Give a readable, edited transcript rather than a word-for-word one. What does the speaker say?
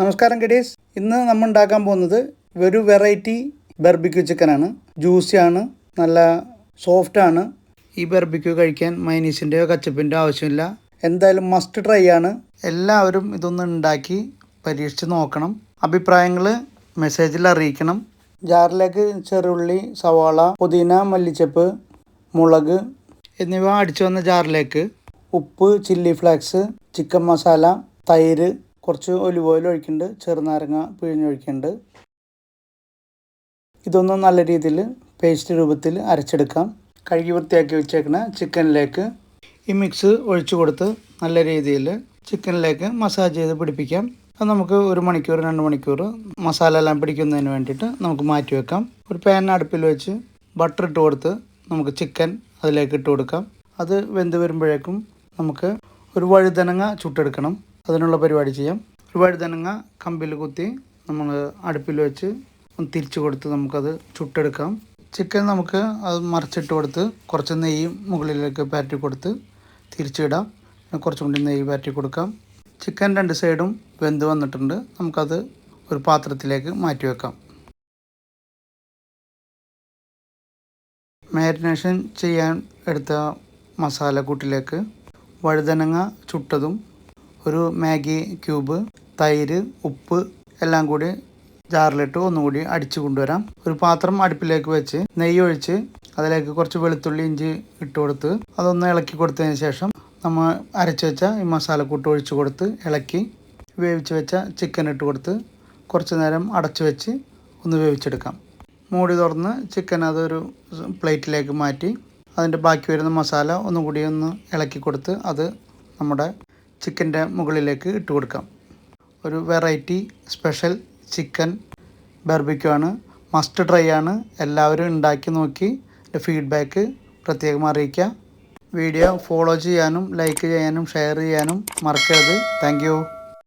നമസ്കാരം ഗഡീസ്. ഇന്ന് നമ്മൾ ഉണ്ടാക്കാൻ പോകുന്നത് ഒരു വെറൈറ്റി ബർബിക്യൂ ചിക്കനാണ്. ജ്യൂസിയാണ്, നല്ല സോഫ്റ്റാണ്. ഈ ബർബിക്യൂ കഴിക്കാൻ മൈനീസിൻ്റെയോ കച്ചപ്പിൻ്റെയോ ആവശ്യമില്ല. എന്തായാലും മസ്റ്റ് ട്രൈ ആണ്. എല്ലാവരും ഇതൊന്ന് ഉണ്ടാക്കി പരീക്ഷിച്ച് നോക്കണം. അഭിപ്രായങ്ങൾ മെസ്സേജിൽ അറിയിക്കണം. ജാറിലേക്ക് ചെറുള്ളി, സവാള, പുതിന, മല്ലിച്ചപ്പ്, മുളക് എന്നിവ അടിച്ചു വന്ന ജാറിലേക്ക് ഉപ്പ്, ചില്ലി ഫ്ലേക്സ്, ചിക്കൻ മസാല, തൈര്, കുറച്ച് ഒലിവ് ഓയിൽ ഒഴിക്കുന്നുണ്ട്, ചെറുനാരങ്ങ പിഴിഞ്ഞൊഴിക്കുന്നുണ്ട്. ഇതൊന്നും നല്ല രീതിയിൽ പേസ്റ്റ് രൂപത്തിൽ അരച്ചെടുക്കാം. കഴുകി വൃത്തിയാക്കി വെച്ചേക്കുന്ന ചിക്കനിലേക്ക് ഈ മിക്സ് ഒഴിച്ചു കൊടുത്ത് നല്ല രീതിയിൽ ചിക്കനിലേക്ക് മസാജ് ചെയ്ത് പിടിപ്പിക്കാം. അത് നമുക്ക് 1 മണിക്കൂർ 2 മണിക്കൂർ മസാല എല്ലാം പിടിക്കുന്നതിന് വേണ്ടിയിട്ട് നമുക്ക് മാറ്റി വെക്കാം. ഒരു പാൻ അടുപ്പിൽ വെച്ച് ബട്ടർ ഇട്ട് കൊടുത്ത് നമുക്ക് ചിക്കൻ അതിലേക്ക് ഇട്ട് കൊടുക്കാം. അത് വെന്ത് വരുമ്പോഴേക്കും നമുക്ക് ഒരു വഴുതനങ്ങ ചുട്ടെടുക്കണം. അതിനുള്ള പരിപാടി ചെയ്യാം. ഒരു വഴുതനങ്ങ കമ്പിൽ കുത്തി നമ്മൾ അടുപ്പിൽ വെച്ച് തിരിച്ചു കൊടുത്ത് നമുക്കത് ചുട്ടെടുക്കാം. ചിക്കൻ നമുക്ക് അത് മറിച്ചിട്ട് കൊടുത്ത് കുറച്ച് നെയ്യ് മുകളിലേക്ക് പാറ്റി കൊടുത്ത് തിരിച്ചിടാം. കുറച്ചും കൂടി നെയ്യ് പാറ്റി കൊടുക്കാം. ചിക്കൻ 2 സൈഡും വെന്ത് വന്നിട്ടുണ്ട്. നമുക്കത് ഒരു പാത്രത്തിലേക്ക് മാറ്റി വെക്കാം. മാരിനേഷൻ ചെയ്യാൻ എടുത്ത മസാലക്കൂട്ടിലേക്ക് വഴുതനങ്ങ ചുട്ടതും, ഒരു മാഗി ക്യൂബ്, തൈര്, ഉപ്പ് എല്ലാം കൂടി ജാറിലിട്ട് ഒന്നുകൂടി അടിച്ചു കൊണ്ടുവരാം. ഒരു പാത്രം അടുപ്പിലേക്ക് വെച്ച് നെയ്യ് ഒഴിച്ച് അതിലേക്ക് കുറച്ച് വെളുത്തുള്ളി, ഇഞ്ചി ഇട്ട് കൊടുത്ത് അതൊന്ന് ഇളക്കി കൊടുത്തതിന് ശേഷം നമ്മൾ അരച്ച് വെച്ച ഈ മസാലക്കൂട്ട് ഒഴിച്ച് കൊടുത്ത് ഇളക്കി വേവിച്ച് വെച്ച ചിക്കൻ ഇട്ട് കൊടുത്ത് കുറച്ച് നേരം അടച്ചു വെച്ച് ഒന്ന് വേവിച്ചെടുക്കാം. മൂടി തുറന്ന് ചിക്കൻ അതൊരു പ്ലേറ്റിലേക്ക് മാറ്റി അതിൻ്റെ ബാക്കി വരുന്ന മസാല ഒന്നുകൂടി ഒന്ന് ഇളക്കി കൊടുത്ത് അത് നമ്മുടെ ചിക്കൻ്റെ മുകളിലേക്ക് ഇട്ട് കൊടുക്കാം. ഒരു വെറൈറ്റി സ്പെഷ്യൽ ചിക്കൻ ബർബിക്യൂ ആണ്. മസ്റ്റ് ട്രൈ ആണ്. എല്ലാവരും ഉണ്ടാക്കി നോക്കി ഫീഡ്ബാക്ക് പ്രത്യേകം അറിയിക്കുക. വീഡിയോ ഫോളോ ചെയ്യാനും ലൈക്ക് ചെയ്യാനും ഷെയർ ചെയ്യാനും മറക്കരുത്. Thank you.